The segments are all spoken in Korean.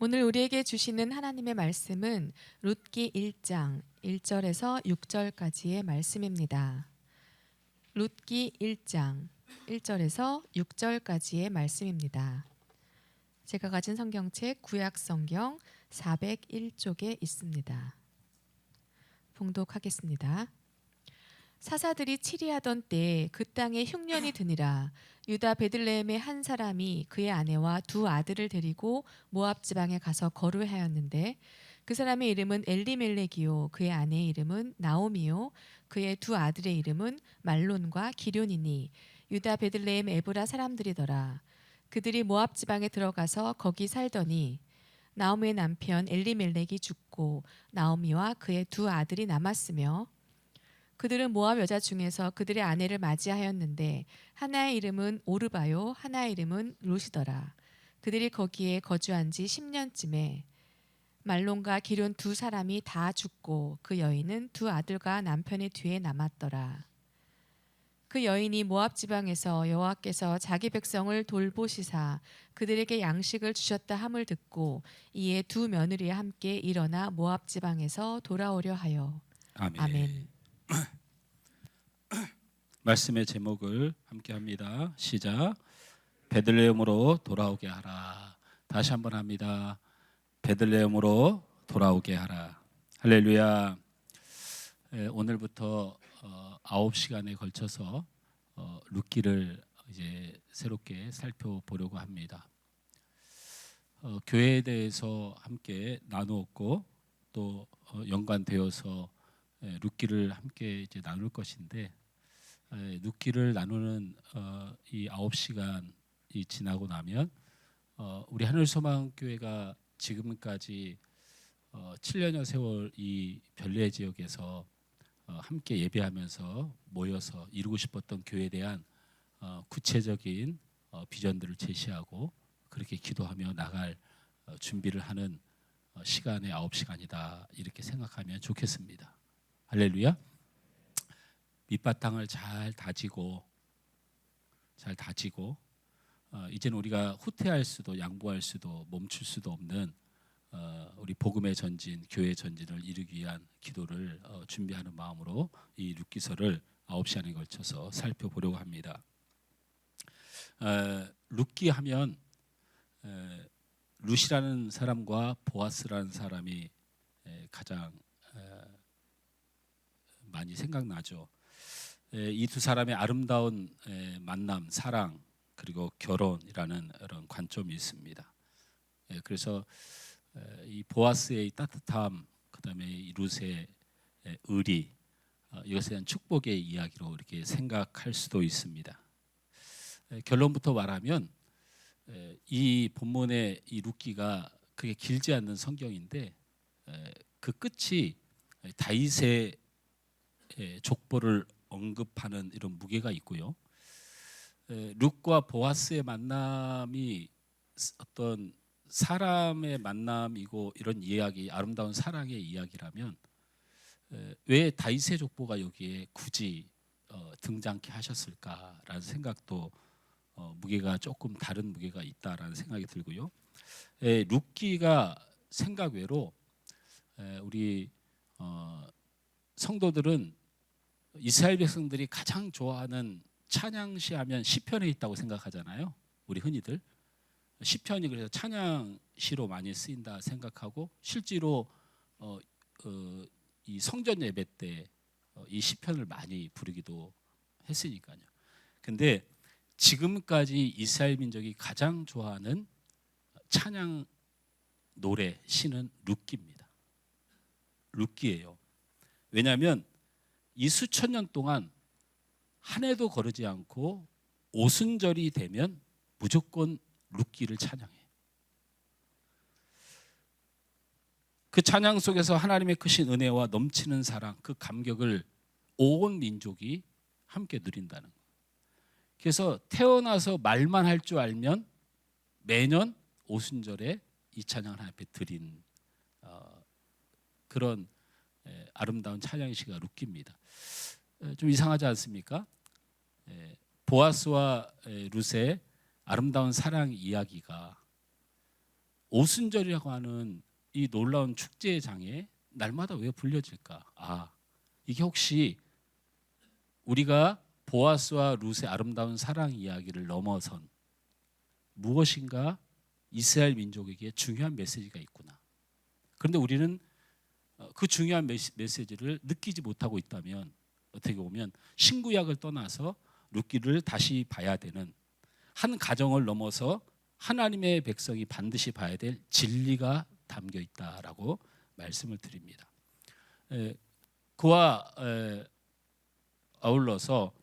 오늘 우리에게 주시는 하나님의 말씀은 룻기 1장 1절에서 6절까지의 말씀입니다. 룻기 1장 1절에서 6절까지의 말씀입니다. 제가 가진 성경책 구약 성경 401쪽에 있습니다. 봉독하겠습니다. 사사들이 치리하던 때에 그 땅에 흉년이 드니라. 유다 베들레헴의 한 사람이 그의 아내와 두 아들을 데리고 모압 지방에 가서 거류하였는데 그 사람의 이름은 엘리멜렉이요 그의 아내의 이름은 나오미요 그의 두 아들의 이름은 말론과 기런이니 유다 베들레헴 에브라 사람들이더라. 그들이 모압 지방에 들어가서 거기 살더니 나오미의 남편 엘리멜렉이 죽고 나오미와 그의 두 아들이 남았으며 그들은 모압 여자 중에서 그들의 아내를 맞이하였는데 하나의 이름은 오르바요 하나의 이름은 룻이더라. 그들이 거기에 거주한 지 10년쯤에 말론과 기런 두 사람이 다 죽고 그 여인은 두 아들과 남편의 뒤에 남았더라. 그 여인이 모압 지방에서 여호와께서 자기 백성을 돌보시사 그들에게 양식을 주셨다 함을 듣고 이에 두 며느리와 함께 일어나 모압 지방에서 돌아오려 하여. 아멘. 아멘. 말씀의 제목을 함께 합니다. 시작. 베들레헴으로 돌아오게 하라. 다시 한번 합니다. 베들레헴으로 돌아오게 하라. 할렐루야. 오늘부터 9시간에 걸쳐서 룻기를 이제 새롭게 살펴보려고 합니다. 교회에 대해서 함께 나누었고 또 연관되어서 룻기를 함께 이제 나눌 것인데 룻기를 나누는 이 9시간이 지나고 나면 우리 하늘소망교회가 지금까지 7년여 세월 이 별내 지역에서 함께 예배하면서 모여서 이루고 싶었던 교회에 대한 구체적인 비전들을 제시하고 그렇게 기도하며 나갈 준비를 하는 시간의 9시간이다 이렇게 생각하면 좋겠습니다. 할렐루야. 밑바탕을 잘 다지고 이제는 우리가 후퇴할 수도 양보할 수도 멈출 수도 없는 우리 복음의 전진, 교회의 전진을 이루기 위한 기도를 준비하는 마음으로 이 룻기서를 9시간에 걸쳐서 살펴보려고 합니다. 룻기 하면 룻이라는 사람과 보아스라는 사람이 가장 많이 생각나죠. 이 두 사람의 아름다운 만남, 사랑 그리고 결혼이라는 이런 관점이 있습니다. 그래서 이 보아스의 따뜻함, 그다음에 이 룻의 의리, 이것에 대한 축복의 이야기로 이렇게 생각할 수도 있습니다. 결론부터 말하면 이 본문의 이 룻기가 그게 길지 않는 성경인데 그 끝이 다윗의 족보를 언급하는 이런 무게가 있고요. 룻과 보아스의 만남이 어떤 사람의 만남이고 이런 이야기, 아름다운 사랑의 이야기라면 왜 다윗의 족보가 여기에 굳이 등장케 하셨을까라는 생각도 무게가 조금 다른 무게가 있다라는 생각이 들고요. 룻기가 생각 외로 우리 성도들은 이스라엘 백성들이 가장 좋아하는 찬양시 하면 시편에 있다고 생각하잖아요. 우리 흔히들 시편이 그래서 찬양시로 많이 쓰인다 생각하고 실제로 이 성전 예배 때 이 시편을 많이 부르기도 했으니까요. 근데 지금까지 이스라엘 민족이 가장 좋아하는 찬양 노래 시는 룻기입니다. 룻기예요. 왜냐하면 이 수천 년 동안 한 해도 거르지 않고 오순절이 되면 무조건 룻기를 찬양해. 그 찬양 속에서 하나님의 크신 은혜와 넘치는 사랑, 그 감격을 온 민족이 함께 누린다는 거예요. 그래서 태어나서 말만 할 줄 알면 매년 오순절에 이 찬양을 하나님 앞에 드린 그런 아름다운 찬양시가 룻기입니다. 좀 이상하지 않습니까? 보아스와 룻의 아름다운 사랑 이야기가 오순절이라고 하는 이 놀라운 축제의 장에 날마다 왜 불려질까? 이게 혹시 우리가 보아스와 룻의 아름다운 사랑 이야기를 넘어선 무엇인가 이스라엘 민족에게 중요한 메시지가 있구나. 그런데 우리는 그 중요한 메시지를 느끼지 못하고 있다면 어떻게 보면 신구약을 떠나서 룻기를 다시 봐야 되는, 한 가정을 넘어서 하나님의 백성이 반드시 봐야 될 진리가 담겨 있다라고 말씀을 드립니다. 그와 아울러서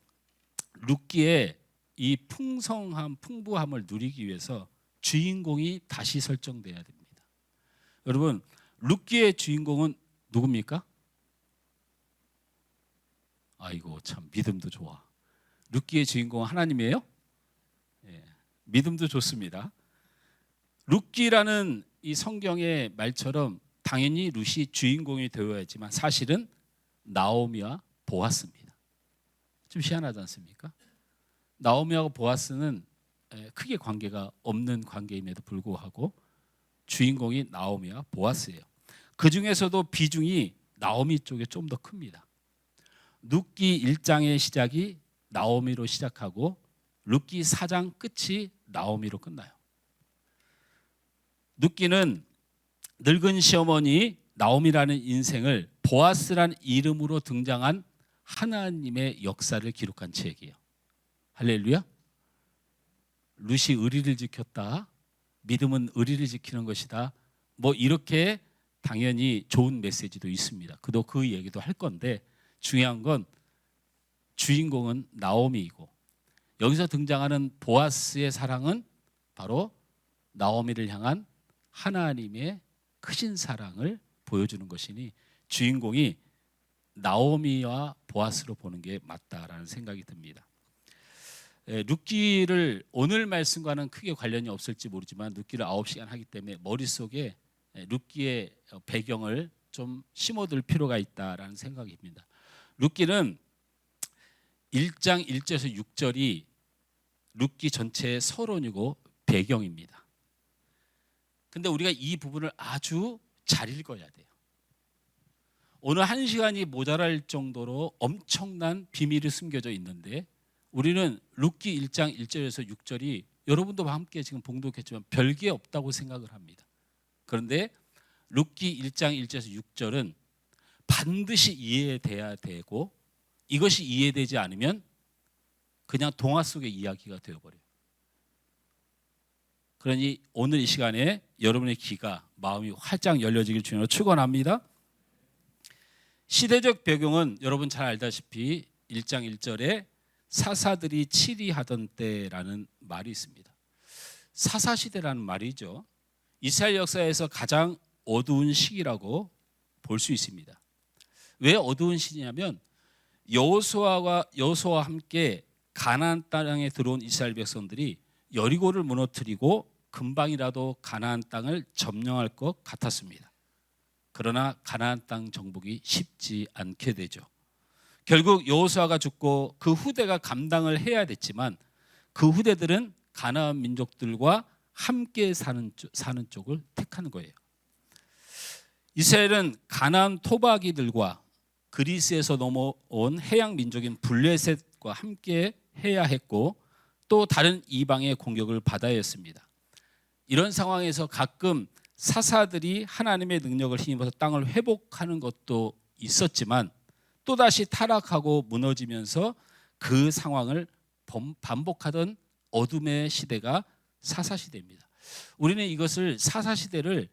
룻기의 이 풍성함, 풍부함을 누리기 위해서 주인공이 다시 설정돼야 됩니다. 여러분, 룻기의 주인공은 누굽니까? 아이고 참, 믿음도 좋아. 룻기의 주인공은 하나님이에요? 예, 믿음도 좋습니다. 룻기라는 이 성경의 말처럼 당연히 룻이 주인공이 되어야지만 사실은 나오미와 보아스입니다. 좀 희한하지 않습니까? 나오미하고 보아스는 크게 관계가 없는 관계임에도 불구하고 주인공이 나오미와 보아스예요. 그 중에서도 비중이 나오미 쪽에 좀 더 큽니다. 룻기 1장의 시작이 나오미로 시작하고 룻기 4장 끝이 나오미로 끝나요. 룻기는 늙은 시어머니 나오미라는 인생을 보아스라는 이름으로 등장한 하나님의 역사를 기록한 책이에요. 할렐루야. 룻이 의리를 지켰다. 믿음은 의리를 지키는 것이다. 뭐 이렇게 당연히 좋은 메시지도 있습니다. 그도 그 얘기도 할 건데 중요한 건 주인공은 나오미이고 여기서 등장하는 보아스의 사랑은 바로 나오미를 향한 하나님의 크신 사랑을 보여주는 것이니 주인공이 나오미와 보아스로 보는 게 맞다라는 생각이 듭니다. 룻기를 오늘 말씀과는 크게 관련이 없을지 모르지만 룻기를 9시간 하기 때문에 머릿속에 룻기의 배경을 좀 심어둘 필요가 있다라는 생각입니다. 룻기는 1장 1절에서 6절이 룻기 전체의 서론이고 배경입니다. 근데 우리가 이 부분을 아주 잘 읽어야 돼요. 오늘 1시간이 모자랄 정도로 엄청난 비밀이 숨겨져 있는데 우리는 룻기 1장 1절에서 6절이 여러분도 함께 지금 봉독했지만 별게 없다고 생각을 합니다. 그런데 룻기 1장 1절에서 6절은 반드시 이해돼야 되고 이것이 이해되지 않으면 그냥 동화 속의 이야기가 되어버려요. 그러니 오늘 이 시간에 여러분의 귀가 마음이 활짝 열려지길 주님으로 축원합니다. 시대적 배경은 여러분 잘 알다시피 1장 1절에 사사들이 치리하던 때라는 말이 있습니다. 사사시대라는 말이죠. 이스라엘 역사에서 가장 어두운 시기라고 볼 수 있습니다. 왜 어두운 시기냐면 여호수아와 함께 가나안 땅에 들어온 이스라엘 백성들이 여리고를 무너뜨리고 금방이라도 가나안 땅을 점령할 것 같았습니다. 그러나 가나안 땅 정복이 쉽지 않게 되죠. 결국 여호수아가 죽고 그 후대가 감당을 해야 됐지만 그 후대들은 가나안 민족들과 함께 사는 쪽을 택하는 거예요. 이스라엘은 가나안 토박이들과 그리스에서 넘어온 해양 민족인 블레셋과 함께 해야 했고 또 다른 이방의 공격을 받아야 했습니다. 이런 상황에서 가끔 사사들이 하나님의 능력을 힘입어서 땅을 회복하는 것도 있었지만 또다시 타락하고 무너지면서 그 상황을 반복하던 어둠의 시대가 사사시대입니다. 우리는 이것을 사사시대를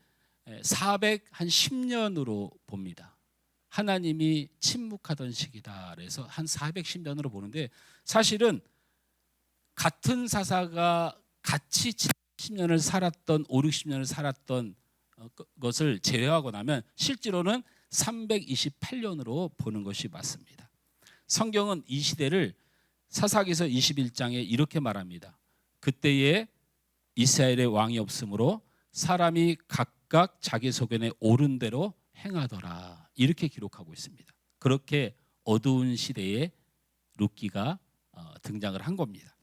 410년으로 봅니다. 하나님이 침묵하던 시기다 그래서 한 410년으로 보는데 사실은 같은 사사가 같이 70년을 살았던 5, 60년을 살았던 것을 제외하고 나면 실제로는 328년으로 보는 것이 맞습니다. 성경은 이 시대를 사사기서 21장에 이렇게 말합니다. 그때에 이스라엘의 왕이 없으므로 사람이 각각 자기 소견에 옳은 대로 행하더라 이렇게 기록하고 있습니다. 그렇게 어두운 시대에 룻기가 등장을 한 겁니다.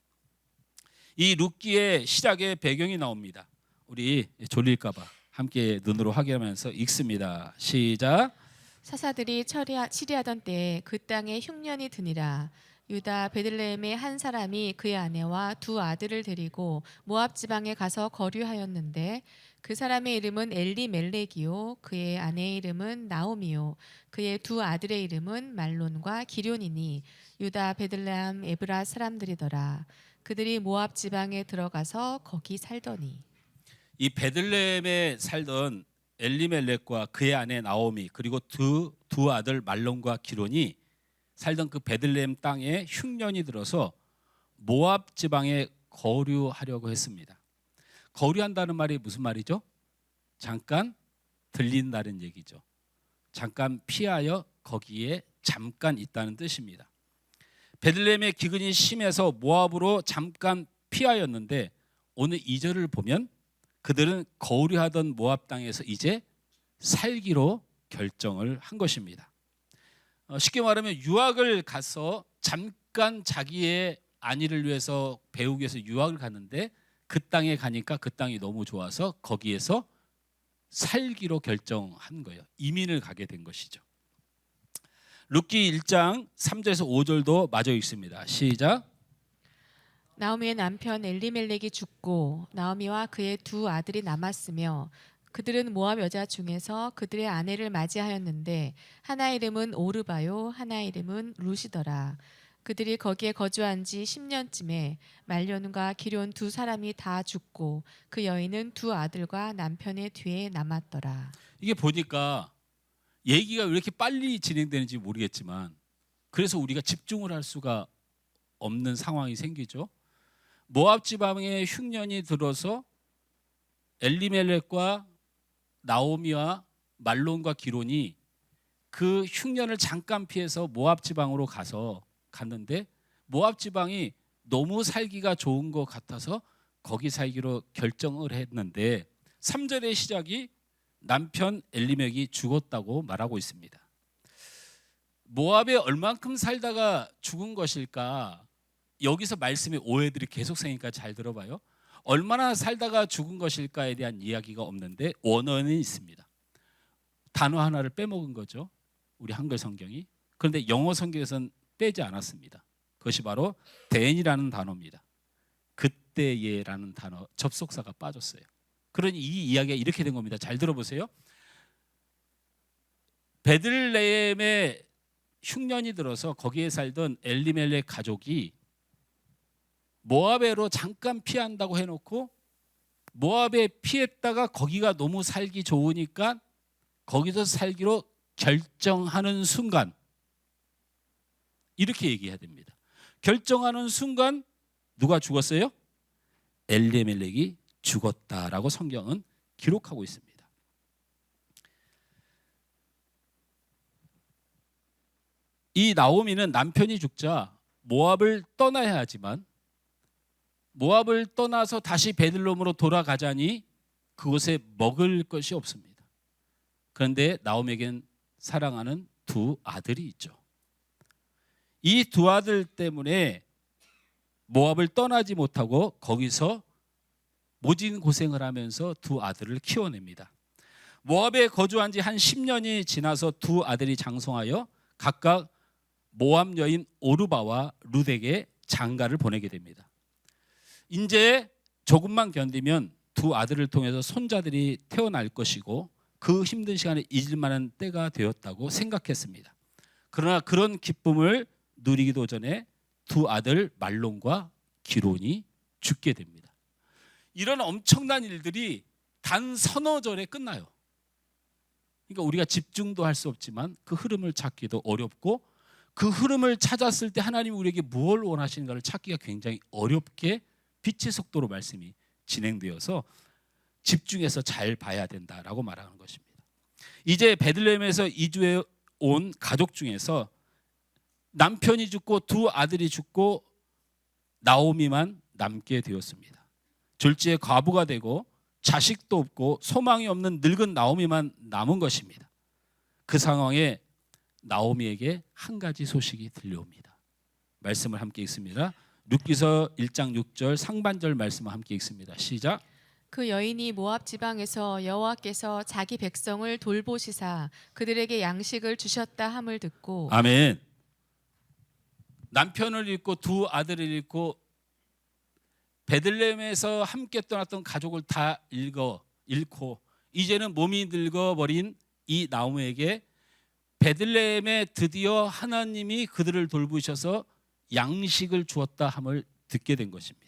이 룻기의 시작의 배경이 나옵니다. 우리 졸릴까봐 함께 눈으로 확인하면서 읽습니다. 시작. 사사들이 치리하던 때에 그 땅에 흉년이 드니라. 유다 베들레헴의 한 사람이 그의 아내와 두 아들을 데리고 모압 지방에 가서 거류하였는데 그 사람의 이름은 엘리멜렉이요 그의 아내의 이름은 나오미요 그의 두 아들의 이름은 말론과 기럧이니 유다 베들레헴 에브라 사람들이더라. 그들이 모압 지방에 들어가서 거기 살더니. 이 베들레헴에 살던 엘리멜렉과 그의 아내 나오미 그리고 두 아들 말론과 기럧이 살던 그 베들레헴 땅에 흉년이 들어서 모압 지방에 거류하려고 했습니다. 거류한다는 말이 무슨 말이죠? 잠깐 들린다는 얘기죠. 잠깐 피하여 거기에 잠깐 있다는 뜻입니다. 베들레헴의 기근이 심해서 모압으로 잠깐 피하였는데 오늘 2절을 보면 그들은 거류하던 모압 땅에서 이제 살기로 결정을 한 것입니다. 쉽게 말하면 유학을 가서 잠깐 자기의 안위를 위해서 배우기 위해서 유학을 갔는데 그 땅에 가니까 그 땅이 너무 좋아서 거기에서 살기로 결정한 거예요. 이민을 가게 된 것이죠. 룻기 1장 3절에서 5절도 마저 읽습니다. 시작. 나오미의 남편 엘리멜렉이 죽고 나오미와 그의 두 아들이 남았으며 그들은 모압 여자 중에서 그들의 아내를 맞이하였는데 하나의 이름은 오르바요 하나의 이름은 룻이더라. 그들이 거기에 거주한 지 10년쯤에 말론과 기럧 두 사람이 다 죽고 그 여인은 두 아들과 남편의 뒤에 남았더라. 이게 보니까 얘기가 왜 이렇게 빨리 진행되는지 모르겠지만 그래서 우리가 집중을 할 수가 없는 상황이 생기죠. 모압 지방에 흉년이 들어서 엘리멜렉과 나오미와 말론과 기럧이 그 흉년을 잠깐 피해서 모압 지방으로 갔는데 모압 지방이 너무 살기가 좋은 것 같아서 거기 살기로 결정을 했는데 3절의 시작이 남편 엘리멜렉이 죽었다고 말하고 있습니다. 모압에 얼만큼 살다가 죽은 것일까? 여기서 말씀의 오해들이 계속 생기니까 잘 들어봐요. 얼마나 살다가 죽은 것일까에 대한 이야기가 없는데 원어는 있습니다. 단어 하나를 빼먹은 거죠. 우리 한글 성경이. 그런데 영어 성경에서는 빼지 않았습니다. 그것이 바로 then이라는 단어입니다. 그때에라는 단어 접속사가 빠졌어요. 그러니 이 이야기가 이렇게 된 겁니다. 잘 들어보세요. 베들레헴에 흉년이 들어서 거기에 살던 엘리멜렉 가족이 모압에로 잠깐 피한다고 해놓고 모압에 피했다가 거기가 너무 살기 좋으니까 거기서 살기로 결정하는 순간 이렇게 얘기해야 됩니다. 결정하는 순간 누가 죽었어요? 엘리멜렉이 죽었다라고 성경은 기록하고 있습니다. 이 나오미는 남편이 죽자 모압을 떠나야 하지만 모압을 떠나서 다시 베들레헴으로 돌아가자니 그곳에 먹을 것이 없습니다. 그런데 나오미에겐 사랑하는 두 아들이 있죠. 이 두 아들 때문에 모압을 떠나지 못하고 거기서 모진 고생을 하면서 두 아들을 키워냅니다. 모압에 거주한 지 한 10년이 지나서 두 아들이 장성하여 각각 모압 여인 오르바와 룻에게 장가를 보내게 됩니다. 이제 조금만 견디면 두 아들을 통해서 손자들이 태어날 것이고 그 힘든 시간을 잊을 만한 때가 되었다고 생각했습니다. 그러나 그런 기쁨을 누리기도 전에 두 아들 말론과 기럧이 죽게 됩니다. 이런 엄청난 일들이 단 서너 절에 끝나요. 그러니까 우리가 집중도 할 수 없지만 그 흐름을 찾기도 어렵고 그 흐름을 찾았을 때 하나님이 우리에게 무엇을 원하시는가를 찾기가 굉장히 어렵게 빛의 속도로 말씀이 진행되어서 집중해서 잘 봐야 된다라고 말하는 것입니다. 이제 베들레헴에서 이주해 온 가족 중에서 남편이 죽고 두 아들이 죽고 나오미만 남게 되었습니다. 졸지에 과부가 되고 자식도 없고 소망이 없는 늙은 나오미만 남은 것입니다. 그 상황에 나오미에게 한 가지 소식이 들려옵니다. 말씀을 함께 읽습니다. 룻기서 1장 6절 상반절 말씀을 함께 읽습니다. 시작. 그 여인이 모압 지방에서 여호와께서 자기 백성을 돌보시사 그들에게 양식을 주셨다 함을 듣고 아멘. 남편을 잃고 두 아들을 잃고 베들레헴에서 함께 떠났던 가족을 다 잃고 이제는 몸이 늙어버린 이 나오미에게 베들레헴에 드디어 하나님이 그들을 돌보셔서 양식을 주었다 함을 듣게 된 것입니다.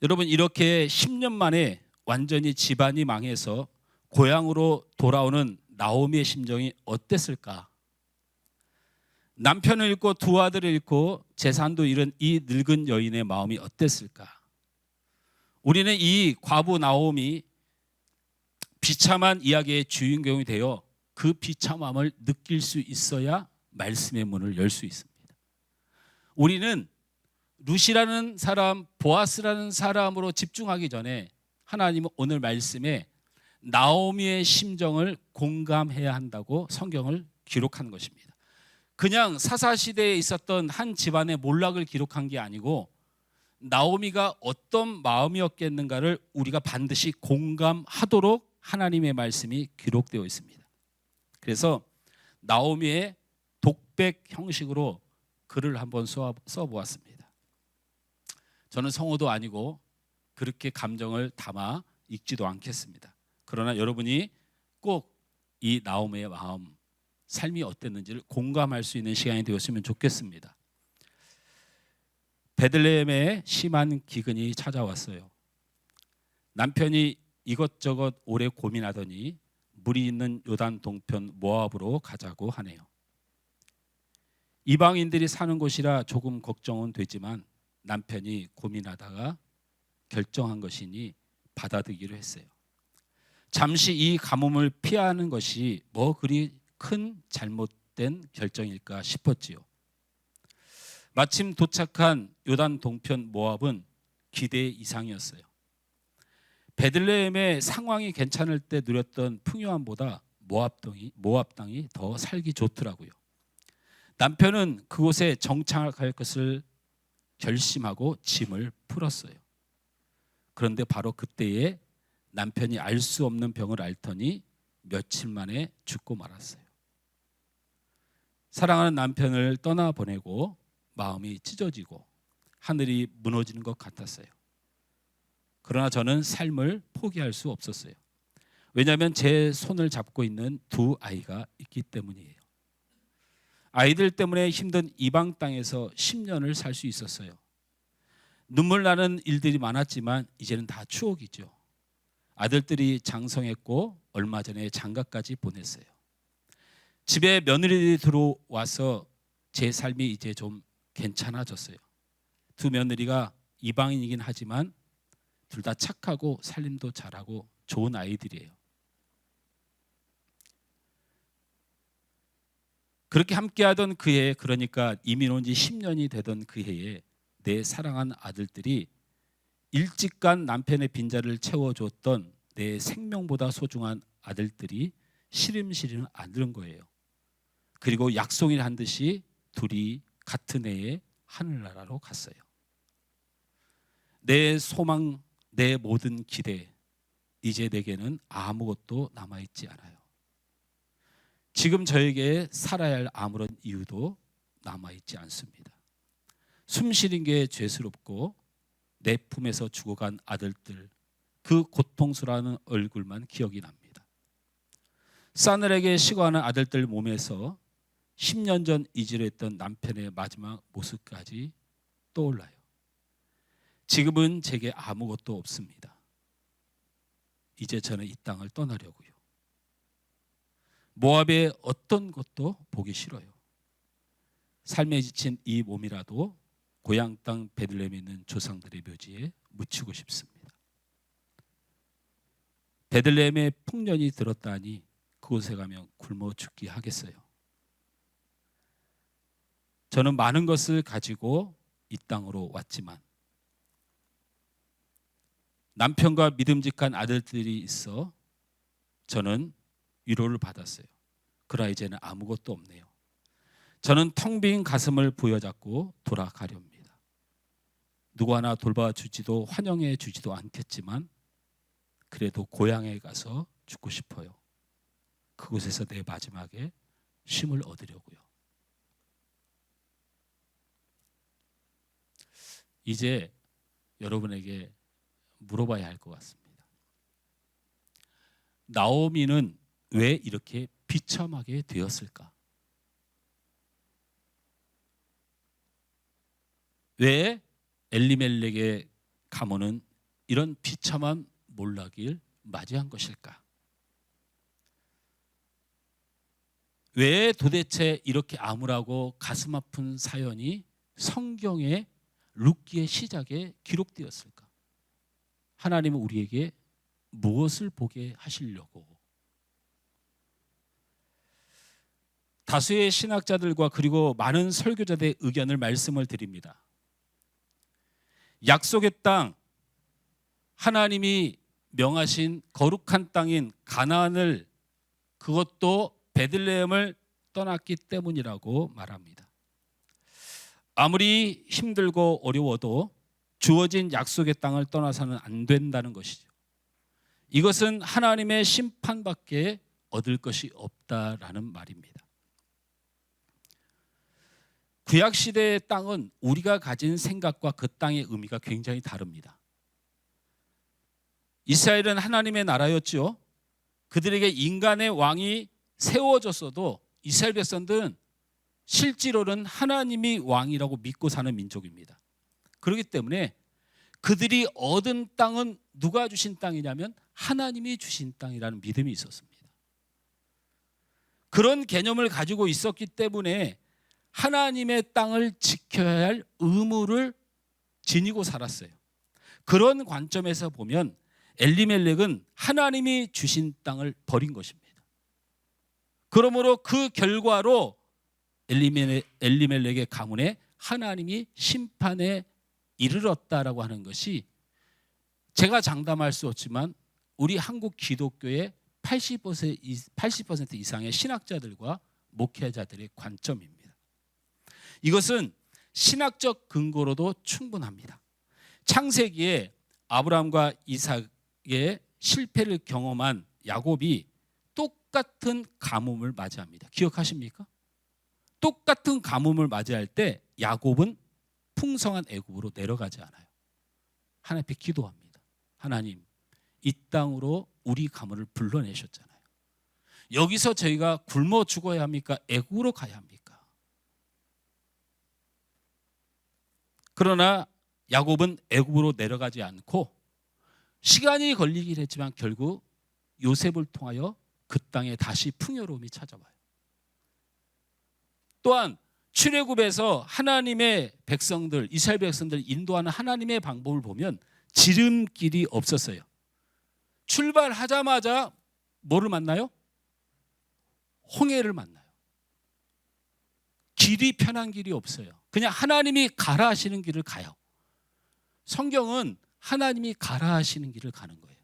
여러분, 이렇게 10년 만에 완전히 집안이 망해서 고향으로 돌아오는 나오미의 심정이 어땠을까? 남편을 잃고 두 아들을 잃고 재산도 잃은 이 늙은 여인의 마음이 어땠을까? 우리는 이 과부 나오미 비참한 이야기의 주인공이 되어 그 비참함을 느낄 수 있어야 말씀의 문을 열 수 있습니다. 우리는 룻이라는 사람, 보아스라는 사람으로 집중하기 전에 하나님은 오늘 말씀에 나오미의 심정을 공감해야 한다고 성경을 기록한 것입니다. 그냥 사사시대에 있었던 한 집안의 몰락을 기록한 게 아니고 나오미가 어떤 마음이었겠는가를 우리가 반드시 공감하도록 하나님의 말씀이 기록되어 있습니다. 그래서 나오미의 독백 형식으로 글을 한번 써보았습니다. 저는 성우도 아니고 그렇게 감정을 담아 읽지도 않겠습니다. 그러나 여러분이 꼭 이 나오미의 마음, 삶이 어땠는지를 공감할 수 있는 시간이 되었으면 좋겠습니다. 베들레헴에 심한 기근이 찾아왔어요. 남편이 이것저것 오래 고민하더니 물이 있는 요단 동편 모압으로 가자고 하네요. 이방인들이 사는 곳이라 조금 걱정은 되지만 남편이 고민하다가 결정한 것이니 받아들이기로 했어요. 잠시 이 가뭄을 피하는 것이 뭐 그리 큰 잘못된 결정일까 싶었지요. 마침 도착한 요단 동편 모압은 기대 이상이었어요. 베들레헴의 상황이 괜찮을 때 누렸던 풍요함보다 모압 땅이 더 살기 좋더라고요. 남편은 그곳에 정착할 것을 결심하고 짐을 풀었어요. 그런데 바로 그때에 남편이 알 수 없는 병을 앓더니 며칠 만에 죽고 말았어요. 사랑하는 남편을 떠나보내고 마음이 찢어지고 하늘이 무너지는 것 같았어요. 그러나 저는 삶을 포기할 수 없었어요. 왜냐하면 제 손을 잡고 있는 두 아이가 있기 때문이에요. 아이들 때문에 힘든 이방 땅에서 10년을 살 수 있었어요. 눈물 나는 일들이 많았지만 이제는 다 추억이죠. 아들들이 장성했고 얼마 전에 장가까지 보냈어요. 집에 며느리들이 들어와서 제 삶이 이제 좀 괜찮아졌어요. 두 며느리가 이방인이긴 하지만 둘 다 착하고 살림도 잘하고 좋은 아이들이에요. 그렇게 함께하던 그 해에, 그러니까 이민 온 지 10년이 되던 그 해에 내 사랑한 아들들이 일찍 간 남편의 빈자리를 채워줬던 내 생명보다 소중한 아들들이 시름시름 안 들은 거예요. 그리고 약속을 한 듯이 둘이 같은 해에 하늘나라로 갔어요. 내 소망, 내 모든 기대, 이제 내게는 아무것도 남아있지 않아요. 지금 저에게 살아야 할 아무런 이유도 남아있지 않습니다. 숨 쉬는 게 죄스럽고 내 품에서 죽어간 아들들, 그 고통스러운 얼굴만 기억이 납니다. 싸늘하게 식어가는 아들들 몸에서 10년 전 이질했던 남편의 마지막 모습까지 떠올라요. 지금은 제게 아무것도 없습니다. 이제 저는 이 땅을 떠나려고요. 모압의 어떤 것도 보기 싫어요. 삶에 지친 이 몸이라도 고향 땅 베들레헴에 있는 조상들의 묘지에 묻히고 싶습니다. 베들레헴에 풍년이 들었다니 그곳에 가면 굶어 죽기 하겠어요. 저는 많은 것을 가지고 이 땅으로 왔지만 남편과 믿음직한 아들들이 있어 저는 위로를 받았어요. 그러나 이제는 아무것도 없네요. 저는 텅 빈 가슴을 부여잡고 돌아가렵니다. 누구 하나 돌봐주지도 환영해 주지도 않겠지만 그래도 고향에 가서 죽고 싶어요. 그곳에서 내 마지막에 쉼을 얻으려고요. 이제 여러분에게 물어봐야 할 것 같습니다. 나오미는 왜 이렇게 비참하게 되었을까? 왜 엘리멜렉의 가문은 이런 비참한 몰락을 맞이한 것일까? 왜 도대체 이렇게 암울하고 가슴 아픈 사연이 성경의 룻기의 시작에 기록되었을까? 하나님은 우리에게 무엇을 보게 하시려고? 다수의 신학자들과 그리고 많은 설교자들의 의견을 말씀을 드립니다. 약속의 땅, 하나님이 명하신 거룩한 땅인 가나안을, 그것도 베들레헴을 떠났기 때문이라고 말합니다. 아무리 힘들고 어려워도 주어진 약속의 땅을 떠나서는 안 된다는 것이죠. 이것은 하나님의 심판밖에 얻을 것이 없다라는 말입니다. 구약시대의 땅은 우리가 가진 생각과 그 땅의 의미가 굉장히 다릅니다. 이스라엘은 하나님의 나라였죠. 그들에게 인간의 왕이 세워졌어도 이스라엘 백성들은 실제로는 하나님이 왕이라고 믿고 사는 민족입니다. 그렇기 때문에 그들이 얻은 땅은 누가 주신 땅이냐면 하나님이 주신 땅이라는 믿음이 있었습니다. 그런 개념을 가지고 있었기 때문에 하나님의 땅을 지켜야 할 의무를 지니고 살았어요. 그런 관점에서 보면 엘리멜렉은 하나님이 주신 땅을 버린 것입니다. 그러므로 그 결과로 엘리멜렉의 가문에 하나님이 심판에 이르렀다라고 하는 것이 제가 장담할 수 없지만 우리 한국 기독교의 80% 이상의 신학자들과 목회자들의 관점입니다. 이것은 신학적 근거로도 충분합니다. 창세기에 아브라함과 이삭의 실패를 경험한 야곱이 똑같은 가뭄을 맞이합니다. 기억하십니까? 똑같은 가뭄을 맞이할 때 야곱은 풍성한 애굽으로 내려가지 않아요. 하나님 앞에 기도합니다. 하나님, 이 땅으로 우리 가문을 불러내셨잖아요. 여기서 저희가 굶어 죽어야 합니까? 애굽으로 가야 합니까? 그러나 야곱은 애굽으로 내려가지 않고 시간이 걸리긴 했지만 결국 요셉을 통하여 그 땅에 다시 풍요로움이 찾아와요. 또한 출애굽에서 하나님의 백성들, 이스라엘 백성들 인도하는 하나님의 방법을 보면 지름길이 없었어요. 출발하자마자 뭐를 만나요? 홍해를 만나요. 길이 편한 길이 없어요. 그냥 하나님이 가라 하시는 길을 가요. 성경은 하나님이 가라 하시는 길을 가는 거예요.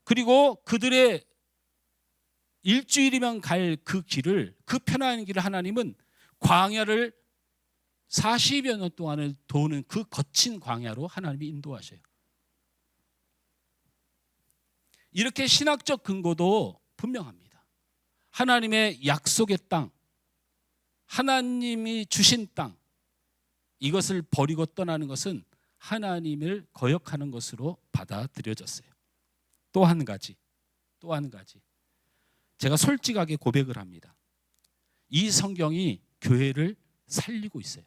그리고 그들의 일주일이면 갈 그 길을, 그 편한 길을 하나님은 광야를 40여 년 동안을 도는 그 거친 광야로 하나님이 인도하셔요. 이렇게 신학적 근거도 분명합니다. 하나님의 약속의 땅, 하나님이 주신 땅, 이것을 버리고 떠나는 것은 하나님을 거역하는 것으로 받아들여졌어요. 또 한 가지. 제가 솔직하게 고백을 합니다. 이 성경이 교회를 살리고 있어요.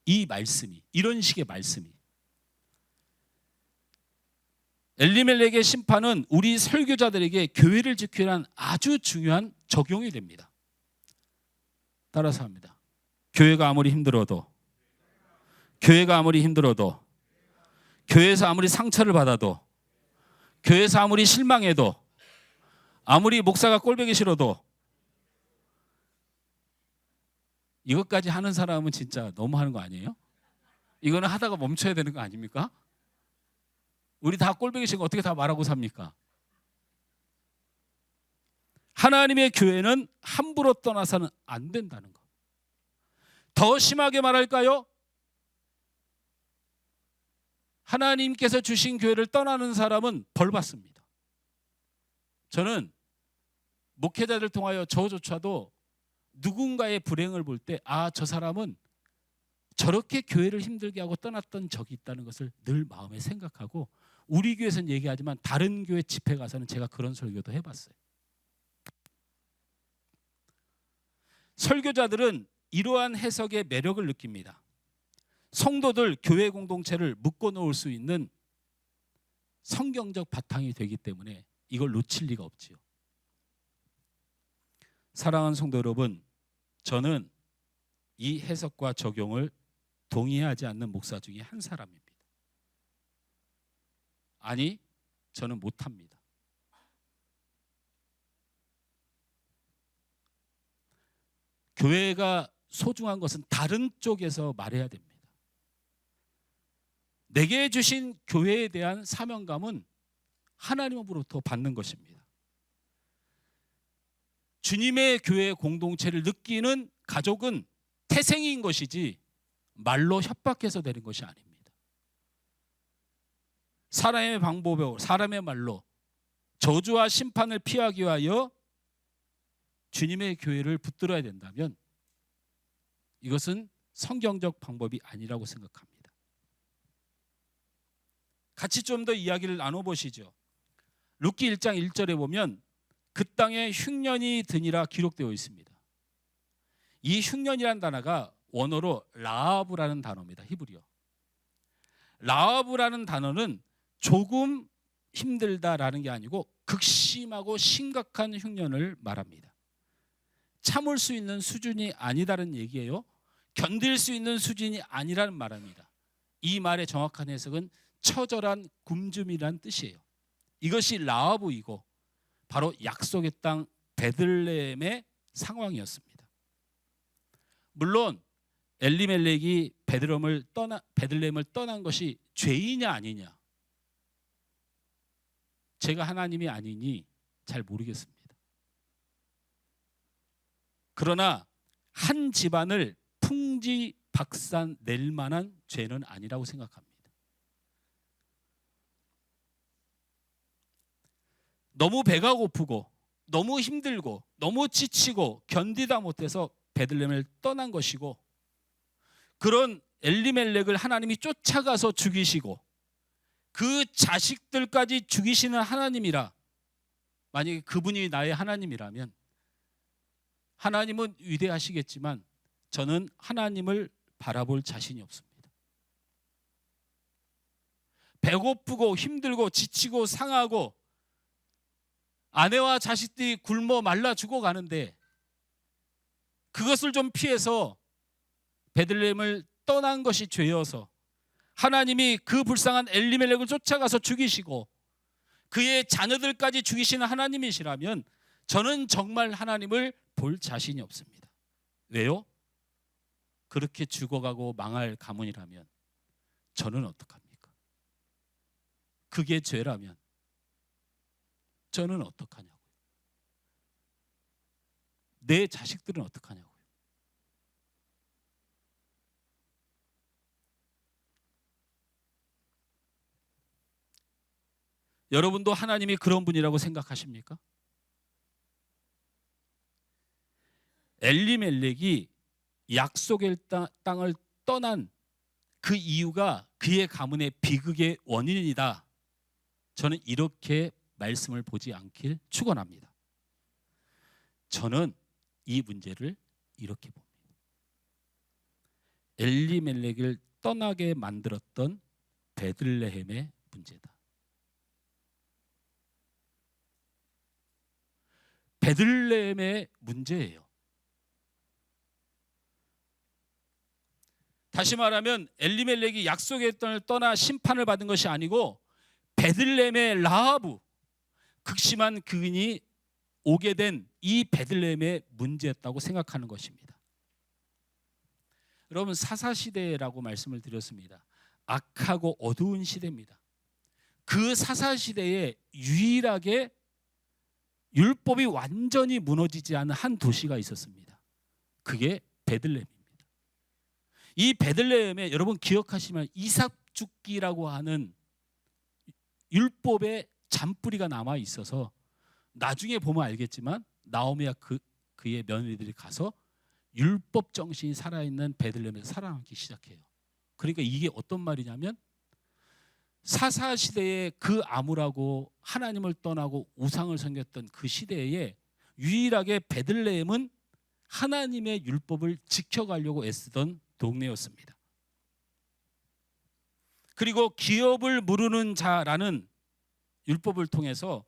이 말씀이, 이런 식의 말씀이. 엘리멜렉의 심판은 우리 설교자들에게 교회를 지키는 위한 아주 중요한 적용이 됩니다. 따라서 합니다. 교회가 아무리 힘들어도, 교회에서 아무리 상처를 받아도, 교회에서 아무리 실망해도, 아무리 목사가 꼴보기 싫어도, 이것까지 하는 사람은 진짜 너무 하는 거 아니에요? 이거는 하다가 멈춰야 되는 거 아닙니까? 우리 다 꼴보기 싫은 거 어떻게 다 말하고 삽니까? 하나님의 교회는 함부로 떠나서는 안 된다는 거. 더 심하게 말할까요? 하나님께서 주신 교회를 떠나는 사람은 벌 받습니다. 저는 목회자들 통하여 저조차도 누군가의 불행을 볼 때 저 사람은 저렇게 교회를 힘들게 하고 떠났던 적이 있다는 것을 늘 마음에 생각하고, 우리 교회에서는 얘기하지만 다른 교회 집회 가서는 제가 그런 설교도 해봤어요. 설교자들은 이러한 해석의 매력을 느낍니다. 성도들, 교회 공동체를 묶어놓을 수 있는 성경적 바탕이 되기 때문에 이걸 놓칠 리가 없지요. 사랑하는 성도 여러분, 저는 이 해석과 적용을 동의하지 않는 목사 중에 한 사람입니다. 아니, 저는 못합니다. 교회가 소중한 것은 다른 쪽에서 말해야 됩니다. 내게 주신 교회에 대한 사명감은 하나님으로부터 받는 것입니다. 주님의 교회 공동체를 느끼는 가족은 태생인 것이지 말로 협박해서 되는 것이 아닙니다. 사람의 방법으로, 사람의 말로 저주와 심판을 피하기 위하여 주님의 교회를 붙들어야 된다면 이것은 성경적 방법이 아니라고 생각합니다. 같이 좀 더 이야기를 나눠보시죠. 룻기 1장 1절에 보면 그 땅에 흉년이 드니라 기록되어 있습니다. 이 흉년이라는 단어가 원어로 라하브라는 단어입니다. 히브리어. 라하브라는 단어는 조금 힘들다라는 게 아니고 극심하고 심각한 흉년을 말합니다. 참을 수 있는 수준이 아니다는 얘기예요. 견딜 수 있는 수준이 아니라는 말입니다. 이 말의 정확한 해석은 처절한 굶주림이라는 뜻이에요. 이것이 라하브이고 바로 약속의 땅 베들레헴의 상황이었습니다. 물론 엘리멜렉이 베들레헴을 떠난 것이 죄이냐 아니냐, 제가 하나님이 아니니 잘 모르겠습니다. 그러나 한 집안을 풍지박산 낼 만한 죄는 아니라고 생각합니다. 너무 배가 고프고 너무 힘들고 너무 지치고 견디다 못해서 베들레헴을 떠난 것이고, 그런 엘리멜렉을 하나님이 쫓아가서 죽이시고 그 자식들까지 죽이시는 하나님이라, 만약에 그분이 나의 하나님이라면 하나님은 위대하시겠지만 저는 하나님을 바라볼 자신이 없습니다. 배고프고 힘들고 지치고 상하고 아내와 자식들이 굶어 말라 죽어가는데 그것을 좀 피해서 베들레헴을 떠난 것이 죄여서 하나님이 그 불쌍한 엘리멜렉을 쫓아가서 죽이시고 그의 자녀들까지 죽이시는 하나님이시라면 저는 정말 하나님을 볼 자신이 없습니다. 왜요? 그렇게 죽어가고 망할 가문이라면 저는 어떡합니까? 그게 죄라면 저는 어떡하냐고요? 내 자식들은 어떡하냐고요? 여러분도 하나님이 그런 분이라고 생각하십니까? 엘리멜렉이 약속의 땅을 떠난 그 이유가 그의 가문의 비극의 원인이다. 저는 이렇게 말씀을 보지 않길 축원합니다. 저는 이 문제를 이렇게 봅니다. 엘리멜렉을 떠나게 만들었던 베들레헴의 문제다. 베들레헴의 문제예요. 다시 말하면 엘리멜렉이 약속의 땅을 떠나 심판을 받은 것이 아니고 베들레헴의 라하브, 극심한 그인이 오게 된 이 베들레헴의 문제였다고 생각하는 것입니다. 여러분, 사사시대라고 말씀을 드렸습니다. 악하고 어두운 시대입니다. 그 사사시대에 유일하게 율법이 완전히 무너지지 않은 한 도시가 있었습니다. 그게 베들레헴입니다. 이 베들레헴에 여러분 기억하시면 이삭 죽기라고 하는 율법의 잔뿌리가 남아 있어서 나중에 보면 알겠지만 나오미와 그의 며느리들이 가서 율법 정신이 살아있는 베들레헴에서 살아남기 시작해요. 그러니까 이게 어떤 말이냐면 사사 시대에 그 암울하고 하나님을 떠나고 우상을 섬겼던 그 시대에 유일하게 베들레헴은 하나님의 율법을 지켜가려고 애쓰던 동네였습니다. 그리고 기업을 무르는 자라는 율법을 통해서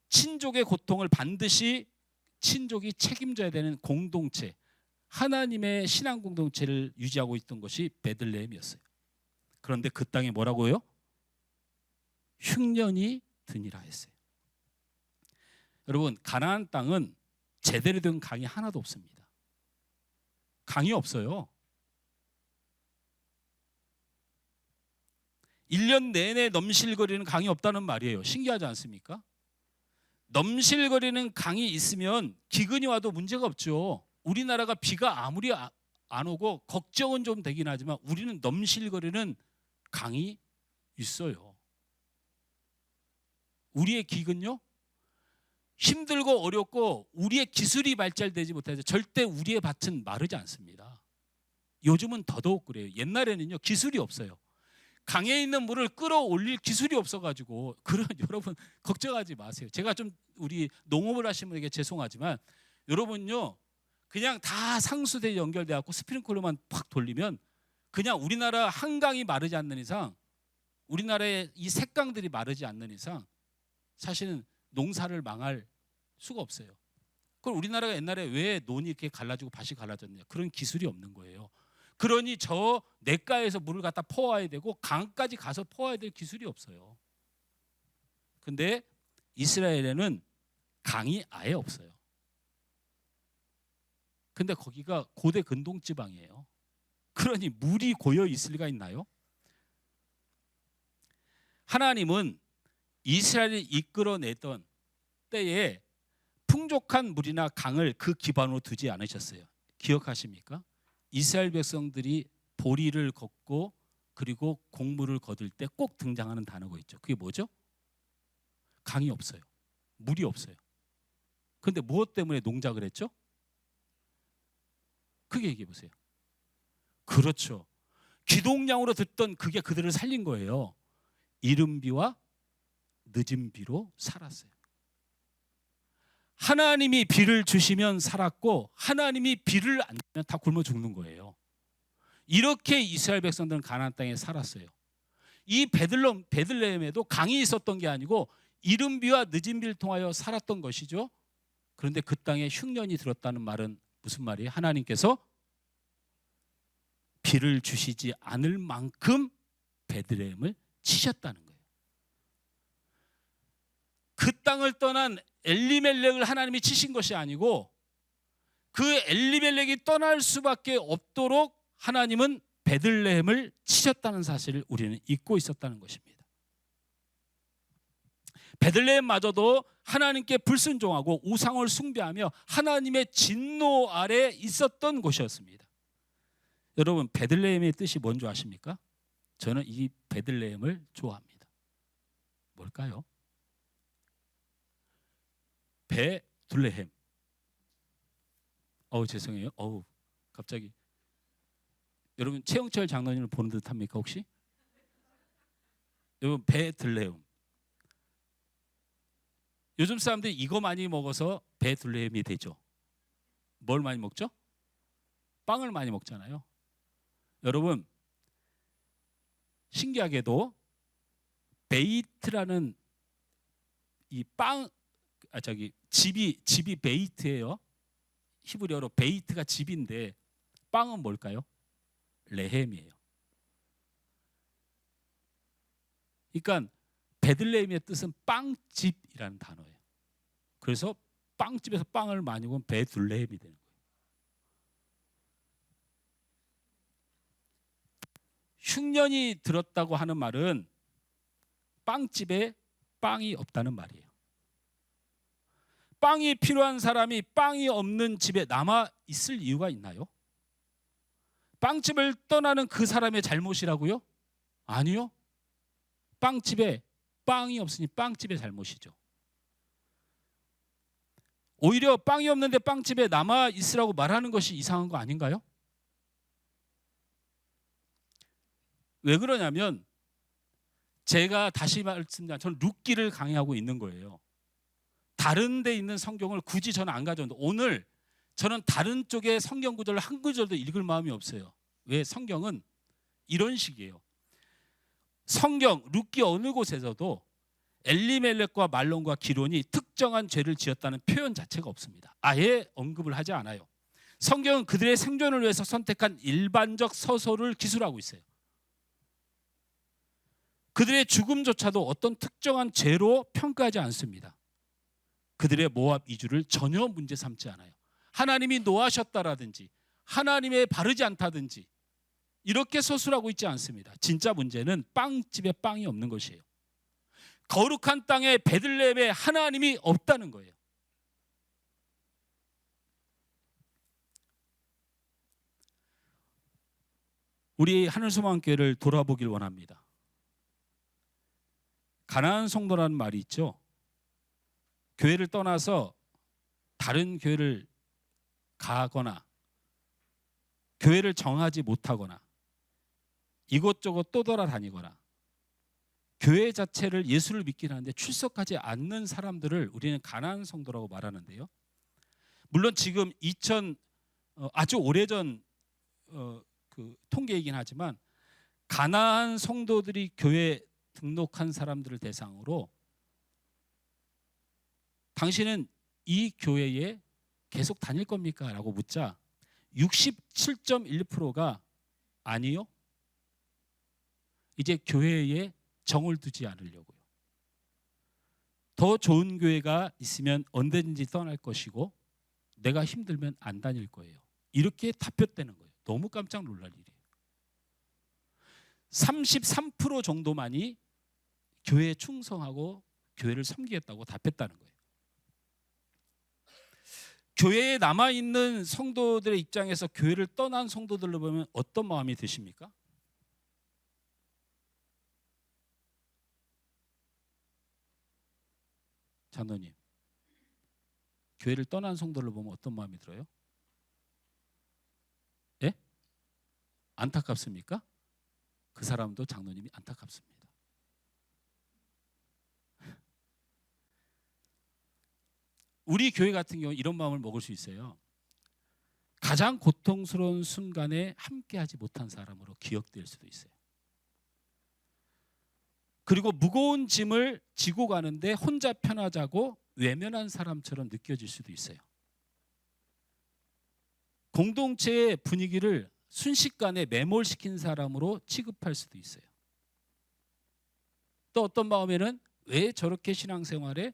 친족의 고통을 반드시 친족이 책임져야 되는 공동체, 하나님의 신앙 공동체를 유지하고 있던 것이 베들레헴이었어요. 그런데 그 땅에 뭐라고요? 흉년이 드니라 했어요. 여러분, 가나안 땅은 제대로 된 강이 하나도 없습니다. 강이 없어요. 1년 내내 넘실거리는 강이 없다는 말이에요. 신기하지 않습니까? 넘실거리는 강이 있으면 기근이 와도 문제가 없죠. 우리나라가 비가 아무리 안 오고 걱정은 좀 되긴 하지만 우리는 넘실거리는 강이 있어요. 우리의 기근요? 힘들고 어렵고 우리의 기술이 발달되지 못해서 절대 우리의 밭은 마르지 않습니다. 요즘은 더더욱 그래요. 옛날에는요 기술이 없어요. 강에 있는 물을 끌어올릴 기술이 없어가지고 그런 여러분 걱정하지 마세요. 제가 좀 우리 농업을 하시는 분에게 죄송하지만 여러분요 그냥 다 상수대에 연결돼 갖고 스프링클러만 팍 돌리면 그냥 우리나라 한강이 마르지 않는 이상, 우리나라의 이 색강들이 마르지 않는 이상 사실은 농사를 망할 수가 없어요. 그럼 우리나라가 옛날에 왜 논이 이렇게 갈라지고 밭이 갈라졌냐? 그런 기술이 없는 거예요. 그러니 저 냇가에서 물을 갖다 퍼와야 되고 강까지 가서 퍼와야 될 기술이 없어요. 근데 이스라엘에는 강이 아예 없어요. 근데 거기가 고대 근동 지방이에요. 그러니 물이 고여 있을 리가 있나요? 하나님은 이스라엘을 이끌어내던 때에 풍족한 물이나 강을 그 기반으로 두지 않으셨어요. 기억하십니까? 이스라엘 백성들이 보리를 걷고 그리고 곡물을 거둘 때 꼭 등장하는 단어가 있죠. 그게 뭐죠? 강이 없어요. 물이 없어요. 그런데 무엇 때문에 농작을 했죠? 크게 얘기해 보세요. 그렇죠. 기동량으로 듣던 그게 그들을 살린 거예요. 이른 비와 늦은 비로 살았어요. 하나님이 비를 주시면 살았고 하나님이 비를 안 주면 다 굶어 죽는 거예요. 이렇게 이스라엘 백성들은 가나안 땅에 살았어요. 이 베들레헴에도 강이 있었던 게 아니고 이른 비와 늦은 비를 통하여 살았던 것이죠. 그런데 그 땅에 흉년이 들었다는 말은 무슨 말이에요? 하나님께서 비를 주시지 않을 만큼 베들레헴을 치셨다는 거예요. 그 땅을 떠난 엘리멜렉을 하나님이 치신 것이 아니고 그 엘리멜렉이 떠날 수밖에 없도록 하나님은 베들레헴을 치셨다는 사실을 우리는 잊고 있었다는 것입니다. 베들레헴마저도 하나님께 불순종하고 우상을 숭배하며 하나님의 진노 아래 있었던 곳이었습니다. 여러분, 베들레헴의 뜻이 뭔지 아십니까? 저는 이 베들레헴을 좋아합니다. 뭘까요? 베들레헴. 죄송해요. 갑자기 여러분 최영철 장로님을 보는 듯합니까 혹시? 여러분 베들레헴. 요즘 사람들이 이거 많이 먹어서 베들레헴이 되죠. 뭘 많이 먹죠? 빵을 많이 먹잖아요. 여러분 신기하게도 베이트라는 이 빵 집이 베이트예요. 히브리어로 베이트가 집인데 빵은 뭘까요? 레헴이에요. 그러니까 베들레헴의 뜻은 빵집이라는 단어예요. 그래서 빵집에서 빵을 많이 먹으면 베들레헴이 되는 거예요. 흉년이 들었다고 하는 말은 빵집에 빵이 없다는 말이에요. 빵이 필요한 사람이 빵이 없는 집에 남아 있을 이유가 있나요? 빵집을 떠나는 그 사람의 잘못이라고요? 아니요. 빵집에 빵이 없으니 빵집의 잘못이죠. 오히려 빵이 없는데 빵집에 남아 있으라고 말하는 것이 이상한 거 아닌가요? 왜 그러냐면 제가 다시 말씀드리면 저는 룻기를 강의하고 있는 거예요. 다른 데 있는 성경을 굳이 저는 안 가져오는데 오늘 저는 다른 쪽의 성경 구절을 한 구절도 읽을 마음이 없어요. 왜? 성경은 이런 식이에요. 성경 룻기 어느 곳에서도 엘리멜렉과 말론과 기론이 특정한 죄를 지었다는 표현 자체가 없습니다. 아예 언급을 하지 않아요. 성경은 그들의 생존을 위해서 선택한 일반적 서술을 기술하고 있어요. 그들의 죽음조차도 어떤 특정한 죄로 평가하지 않습니다. 그들의 모압 이주를 전혀 문제 삼지 않아요. 하나님이 노하셨다라든지 하나님의 바르지 않다든지 이렇게 서술하고 있지 않습니다. 진짜 문제는 빵집에 빵이 없는 것이에요. 거룩한 땅에 베들레헴에 하나님이 없다는 거예요. 우리 하늘소망교회를 돌아보길 원합니다. 가나안 성도라는 말이 있죠. 교회를 떠나서 다른 교회를 가거나 교회를 정하지 못하거나 이곳저곳 또 돌아다니거나 교회 자체를 예수를 믿긴 하는데 출석하지 않는 사람들을 우리는 가나안 성도라고 말하는데요. 물론 지금 아주 오래전 그 통계이긴 하지만 가나안 성도들이 교회 등록한 사람들을 대상으로 당신은 이 교회에 계속 다닐 겁니까? 라고 묻자 67.1%가 아니요. 이제 교회에 정을 두지 않으려고요. 더 좋은 교회가 있으면 언제든지 떠날 것이고 내가 힘들면 안 다닐 거예요. 이렇게 답변되는 거예요. 너무 깜짝 놀랄 일이에요. 33% 정도만이 교회에 충성하고 교회를 섬기겠다고 답했다는 거예요. 교회에 남아있는 성도들의 입장에서 교회를 떠난 성도들을 보면 어떤 마음이 드십니까? 장로님, 교회를 떠난 성도를 보면 어떤 마음이 들어요? 예? 안타깝습니까? 그 사람도 장로님이 안타깝습니다. 우리 교회 같은 경우 이런 마음을 먹을 수 있어요. 가장 고통스러운 순간에 함께하지 못한 사람으로 기억될 수도 있어요. 그리고 무거운 짐을 지고 가는데 혼자 편하자고 외면한 사람처럼 느껴질 수도 있어요. 공동체의 분위기를 순식간에 매몰시킨 사람으로 취급할 수도 있어요. 또 어떤 마음에는 왜 저렇게 신앙생활에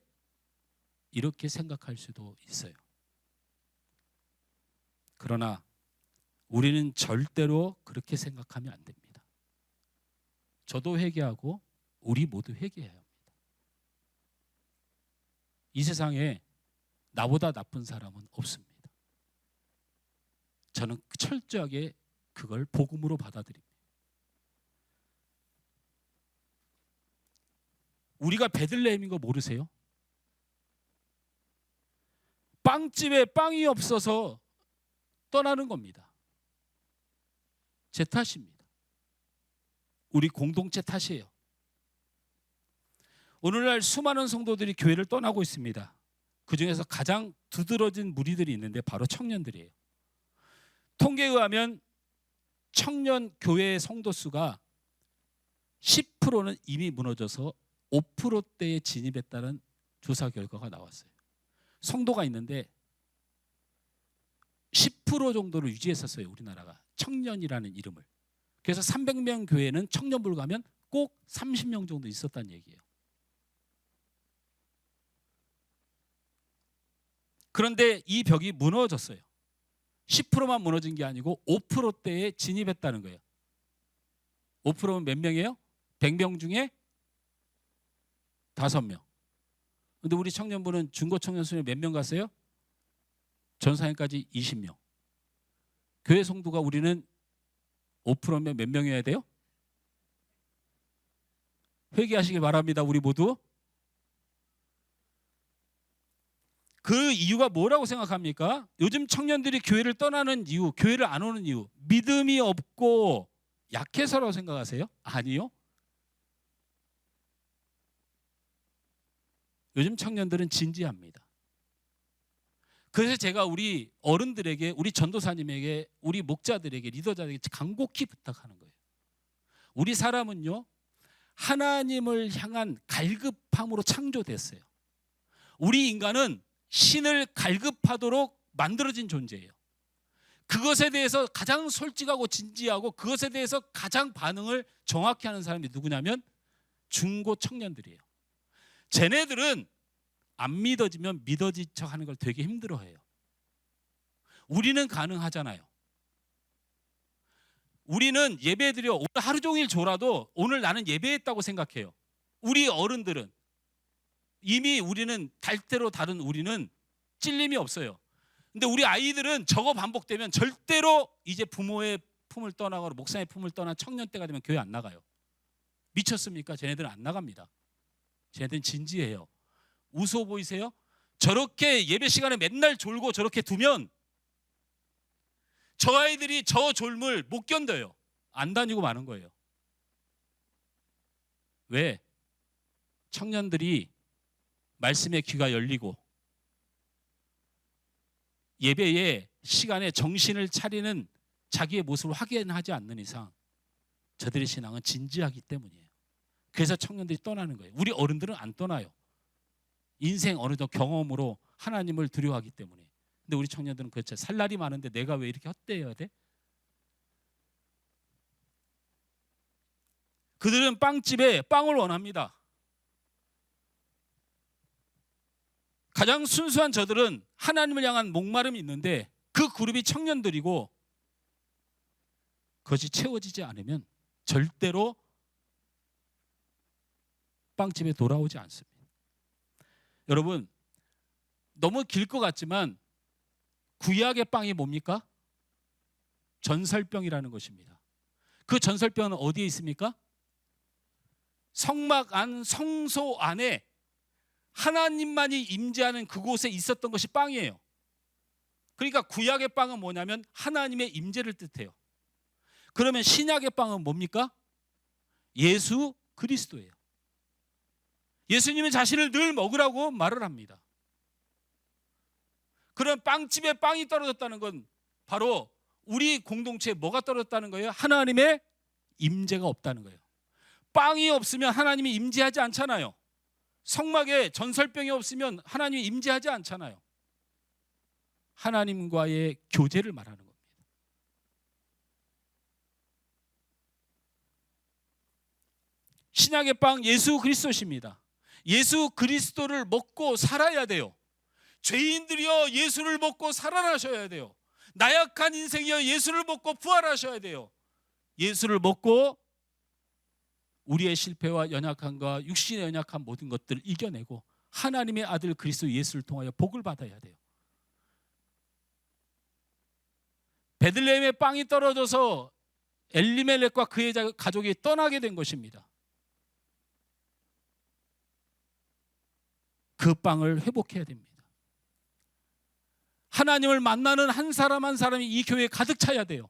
이렇게 생각할 수도 있어요. 그러나 우리는 절대로 그렇게 생각하면 안 됩니다. 저도 회개하고 우리 모두 회개해야 합니다. 이 세상에 나보다 나쁜 사람은 없습니다. 저는 철저하게 그걸 복음으로 받아들입니다. 우리가 베들레헴인 거 모르세요? 빵집에 빵이 없어서 떠나는 겁니다. 제 탓입니다. 우리 공동체 탓이에요. 오늘날 수많은 성도들이 교회를 떠나고 있습니다. 그 중에서 가장 두드러진 무리들이 있는데 바로 청년들이에요. 통계에 의하면 청년 교회 성도 수가 10%는 이미 무너져서 5%대에 진입했다는 조사 결과가 나왔어요. 성도가 있는데 10% 정도를 유지했었어요. 우리나라가 청년이라는 이름을. 그래서 300명 교회는 청년부를 가면 꼭 30명 정도 있었다는 얘기예요. 그런데 이 벽이 무너졌어요. 10%만 무너진 게 아니고 5%대에 진입했다는 거예요. 5%면 몇 명이에요? 100명 중에 5명. 근데 우리 청년부는 중고청년 수준에 몇 명 갔어요? 전사님까지 20명. 교회 성도가 우리는 5%면 몇 명이어야 돼요? 회개하시길 바랍니다. 우리 모두. 그 이유가 뭐라고 생각합니까? 요즘 청년들이 교회를 떠나는 이유, 교회를 안 오는 이유, 믿음이 없고 약해서라고 생각하세요? 아니요. 요즘 청년들은 진지합니다. 그래서 제가 우리 어른들에게, 우리 전도사님에게, 우리 목자들에게, 리더자들에게 간곡히 부탁하는 거예요. 우리 사람은요, 하나님을 향한 갈급함으로 창조됐어요. 우리 인간은 신을 갈급하도록 만들어진 존재예요. 그것에 대해서 가장 솔직하고 진지하고 그것에 대해서 가장 반응을 정확히 하는 사람이 누구냐면 중고 청년들이에요. 쟤네들은 안 믿어지면 믿어진 척 하는 걸 되게 힘들어해요. 우리는 가능하잖아요. 우리는 예배드려 오늘 하루 종일 졸아도 오늘 나는 예배했다고 생각해요. 우리 어른들은 이미 우리는 달대로 다른 우리는 찔림이 없어요. 근데 우리 아이들은 저거 반복되면 절대로 이제 부모의 품을 떠나거나 목사의 품을 떠난 청년 때가 되면 교회 안 나가요. 미쳤습니까? 쟤네들은 안 나갑니다. 쟤네들은 진지해요. 우스워 보이세요? 저렇게 예배 시간에 맨날 졸고 저렇게 두면 저 아이들이 저 졸음을 못 견뎌요. 안 다니고 마는 거예요. 왜? 청년들이 말씀의 귀가 열리고 예배의 시간에 정신을 차리는 자기의 모습을 확인하지 않는 이상 저들의 신앙은 진지하기 때문이에요. 그래서 청년들이 떠나는 거예요. 우리 어른들은 안 떠나요. 인생 어느 정도 경험으로 하나님을 두려워하기 때문에. 근데 우리 청년들은 그렇죠. 살 날이 많은데 내가 왜 이렇게 헛되어야 돼? 그들은 빵집에 빵을 원합니다. 가장 순수한 저들은 하나님을 향한 목마름이 있는데 그 그룹이 청년들이고 그것이 채워지지 않으면 절대로 빵집에 돌아오지 않습니다. 여러분, 너무 길 것 같지만 구약의 빵이 뭡니까? 전설병이라는 것입니다. 그 전설병은 어디에 있습니까? 성막 안 성소 안에 하나님만이 임재하는 그곳에 있었던 것이 빵이에요. 그러니까 구약의 빵은 뭐냐면 하나님의 임재를 뜻해요. 그러면 신약의 빵은 뭡니까? 예수 그리스도예요. 예수님은 자신을 늘 먹으라고 말을 합니다. 그런 빵집에 빵이 떨어졌다는 건 바로 우리 공동체에 뭐가 떨어졌다는 거예요? 하나님의 임재가 없다는 거예요. 빵이 없으면 하나님이 임재하지 않잖아요. 성막에 전설병이 없으면 하나님이 임재하지 않잖아요. 하나님과의 교제를 말하는 겁니다. 신약의 빵 예수 그리스도십니다. 예수 그리스도를 먹고 살아야 돼요. 죄인들이여 예수를 먹고 살아나셔야 돼요. 나약한 인생이여 예수를 먹고 부활하셔야 돼요. 예수를 먹고 우리의 실패와 연약함과 육신의 연약한 모든 것들을 이겨내고 하나님의 아들 그리스도 예수를 통하여 복을 받아야 돼요. 베들레헴에 빵이 떨어져서 엘리멜렉과 그의 가족이 떠나게 된 것입니다. 그 빵을 회복해야 됩니다. 하나님을 만나는 한 사람 한 사람이 이 교회에 가득 차야 돼요.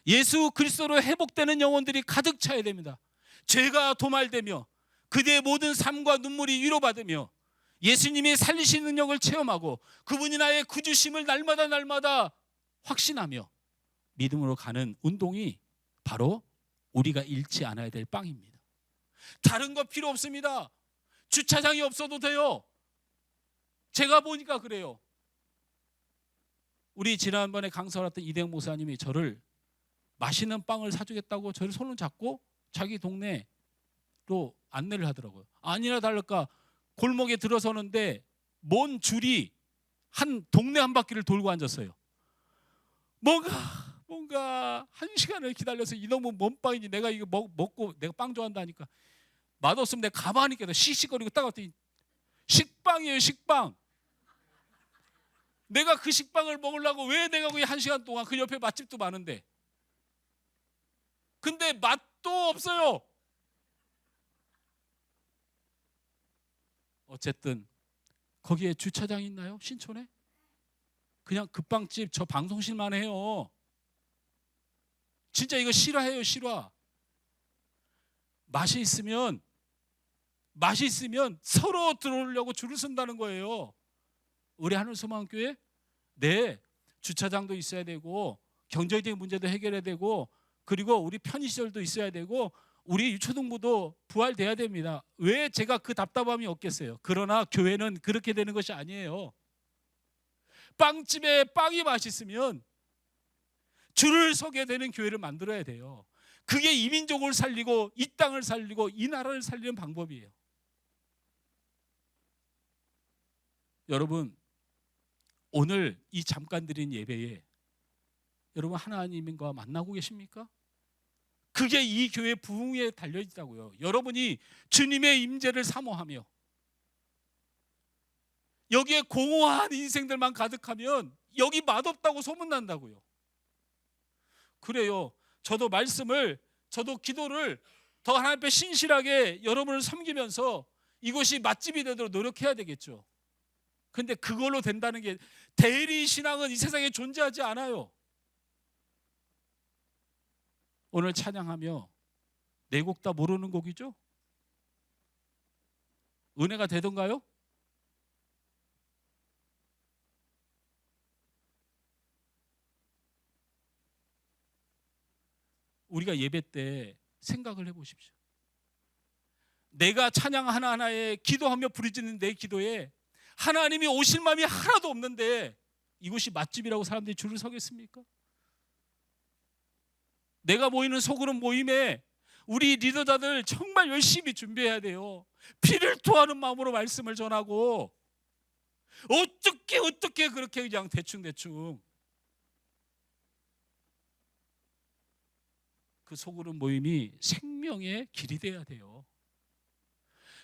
예수 그리스도로 회복되는 영혼들이 가득 차야 됩니다. 죄가 도말되며 그대의 모든 삶과 눈물이 위로받으며 예수님이 살리시는 능력을 체험하고 그분이 나의 구주심을 날마다 확신하며 믿음으로 가는 운동이 바로 우리가 잃지 않아야 될 빵입니다. 다른 거 필요 없습니다. 주차장이 없어도 돼요. 제가 보니까 그래요. 우리 지난번에 강사했던 이대영 목사님이 저를 맛있는 빵을 사주겠다고 저를 손을 잡고 자기 동네로 안내를 하더라고요. 아니나 다를까 골목에 들어서는데 먼 줄이 한 동네 한 바퀴를 돌고 앉았어요. 뭔가 한 시간을 기다려서 이놈은 뭔 빵이지 내가 이거 먹고 내가 빵 좋아한다니까 맛없으면 내가 가만히 있겠다 씩씩거리고 딱 왔더니 식빵이에요. 식빵. 내가 그 식빵을 먹으려고 왜 내가 거기 1시간 동안, 그 옆에 맛집도 많은데, 근데 맛도 없어요. 어쨌든 거기에 주차장 있나요? 신촌에? 그냥 그 빵집 저 방송실만 해요. 진짜 이거 실화예요, 실화. 맛이 있으면 서로 들어오려고 줄을 선다는 거예요. 우리 하늘소망교회, 네, 주차장도 있어야 되고 경제적인 문제도 해결해야 되고, 그리고 우리 편의시설도 있어야 되고, 우리 유초등부도 부활돼야 됩니다. 왜 제가 그 답답함이 없겠어요? 그러나 교회는 그렇게 되는 것이 아니에요. 빵집에 빵이 맛있으면 줄을 서게 되는 교회를 만들어야 돼요. 그게 이 민족을 살리고 이 땅을 살리고 이 나라를 살리는 방법이에요. 여러분, 오늘 이 잠깐 드린 예배에 여러분 하나님과 만나고 계십니까? 그게 이 교회 부흥에 달려있다고요. 여러분이 주님의 임재를 사모하며 여기에 공허한 인생들만 가득하면 여기 맛없다고 소문난다고요. 그래요. 저도 기도를 더 하나님 앞에 신실하게 여러분을 섬기면서 이것이 맛집이 되도록 노력해야 되겠죠. 근데 그걸로 된다는 게, 대리 신앙은 이 세상에 존재하지 않아요. 오늘 찬양하며 네 곡 다 모르는 곡이죠? 은혜가 되던가요? 우리가 예배 때 생각을 해보십시오. 내가 찬양 하나하나에 기도하며 부르짖는 내 기도에 하나님이 오실 마음이 하나도 없는데 이곳이 맛집이라고 사람들이 줄을 서겠습니까? 내가 모이는 소그룹 모임에 우리 리더자들 정말 열심히 준비해야 돼요. 피를 토하는 마음으로 말씀을 전하고, 어떻게 그렇게 그냥 대충 그 소그룹 모임이 생명의 길이 돼야 돼요.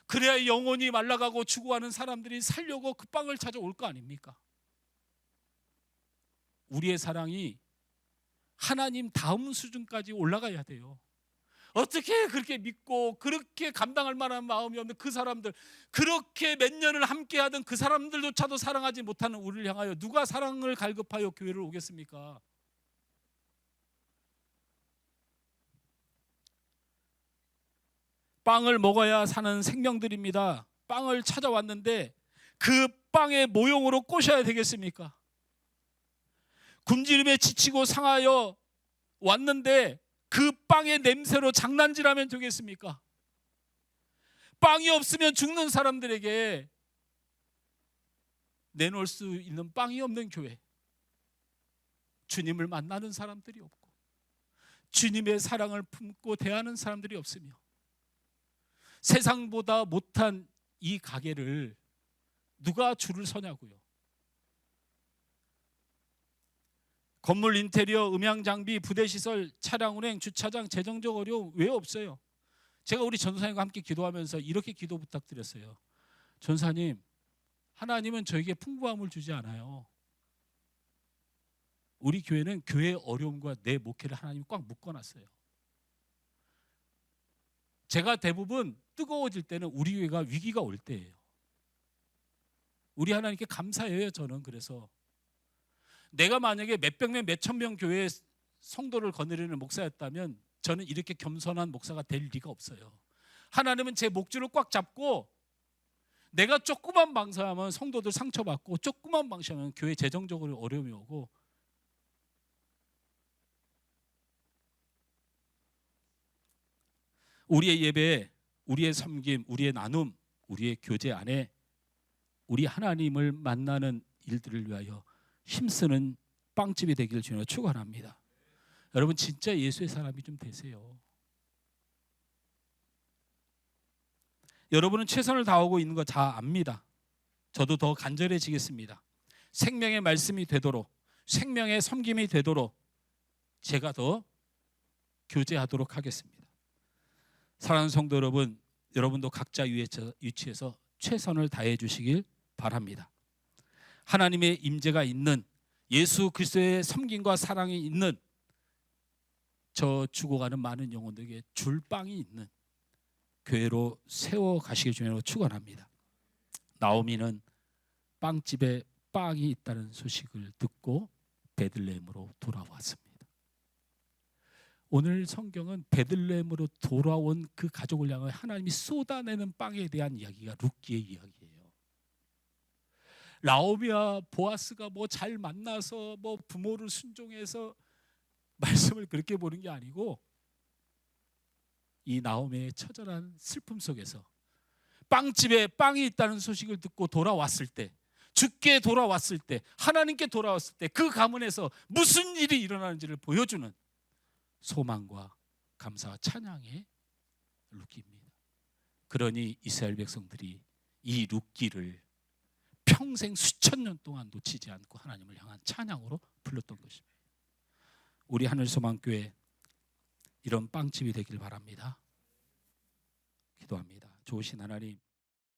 그래야 영혼이 말라가고 죽어가는 사람들이 살려고 그 빵을 찾아올 거 아닙니까? 우리의 사랑이 하나님 다음 수준까지 올라가야 돼요. 어떻게 그렇게 믿고 그렇게 감당할 만한 마음이 없는 그 사람들, 그렇게 몇 년을 함께 하던 그 사람들조차도 사랑하지 못하는 우리를 향하여 누가 사랑을 갈급하여 교회를 오겠습니까? 빵을 먹어야 사는 생명들입니다. 빵을 찾아왔는데 그 빵의 모형으로 꼬셔야 되겠습니까? 굶주림에 지치고 상하여 왔는데 그 빵의 냄새로 장난질하면 되겠습니까? 빵이 없으면 죽는 사람들에게 내놓을 수 있는 빵이 없는 교회, 주님을 만나는 사람들이 없고 주님의 사랑을 품고 대하는 사람들이 없으며 세상보다 못한 이 가게를 누가 줄을 서냐고요. 건물 인테리어, 음향 장비, 부대 시설, 차량 운행, 주차장, 재정적 어려움 왜 없어요? 제가 우리 전사님과 함께 기도하면서 이렇게 기도 부탁드렸어요. 전사님, 하나님은 저에게 풍부함을 주지 않아요. 우리 교회는 교회의 어려움과 내 목회를 하나님이 꽉 묶어놨어요. 제가 대부분 뜨거워질 때는 우리 교회가 위기가 올 때예요. 우리 하나님께 감사해요. 저는 그래서 내가 만약에 몇백 명, 몇천 명 교회에 성도를 거느리는 목사였다면 저는 이렇게 겸손한 목사가 될 리가 없어요. 하나님은 제 목줄을 꽉 잡고 내가 조그만 방사하면 성도들 상처받고, 조그만 방사하면 교회 재정적으로 어려움이 오고, 우리의 예배, 우리의 섬김, 우리의 나눔, 우리의 교제 안에 우리 하나님을 만나는 일들을 위하여 힘쓰는 빵집이 되기를 주님으로 축원합니다. 여러분 진짜 예수의 사람이 좀 되세요. 여러분은 최선을 다하고 있는 거 다 압니다. 저도 더 간절해지겠습니다. 생명의 말씀이 되도록, 생명의 섬김이 되도록 제가 더 교제하도록 하겠습니다. 사랑하는 성도 여러분, 여러분도 각자 위치에서 최선을 다해 주시길 바랍니다. 하나님의 임재가 있는, 예수 그리스도의 섬김과 사랑이 있는, 저 죽어가는 많은 영혼들에게 줄빵이 있는 교회로 세워가시기 주님으로 축원합니다. 나오미는 빵집에 빵이 있다는 소식을 듣고 베들레헴으로 돌아왔습니다. 오늘 성경은 베들레헴으로 돌아온 그 가족을 향해 하나님이 쏟아내는 빵에 대한 이야기가 룻기의 이야기예요. 나오미와 보아스가 뭐 잘 만나서 뭐 부모를 순종해서 말씀을 그렇게 보는 게 아니고, 이 나오미의 처절한 슬픔 속에서 빵집에 빵이 있다는 소식을 듣고 돌아왔을 때, 주께 돌아왔을 때, 하나님께 돌아왔을 때 그 가문에서 무슨 일이 일어나는지를 보여주는 소망과 감사와 찬양의 룻기입니다. 그러니 이스라엘 백성들이 이 룻기를 평생 수천 년 동안 놓치지 않고 하나님을 향한 찬양으로 불렀던 것입니다. 우리 하늘소망교회 이런 빵집이 되길 바랍니다. 기도합니다. 좋으신 하나님,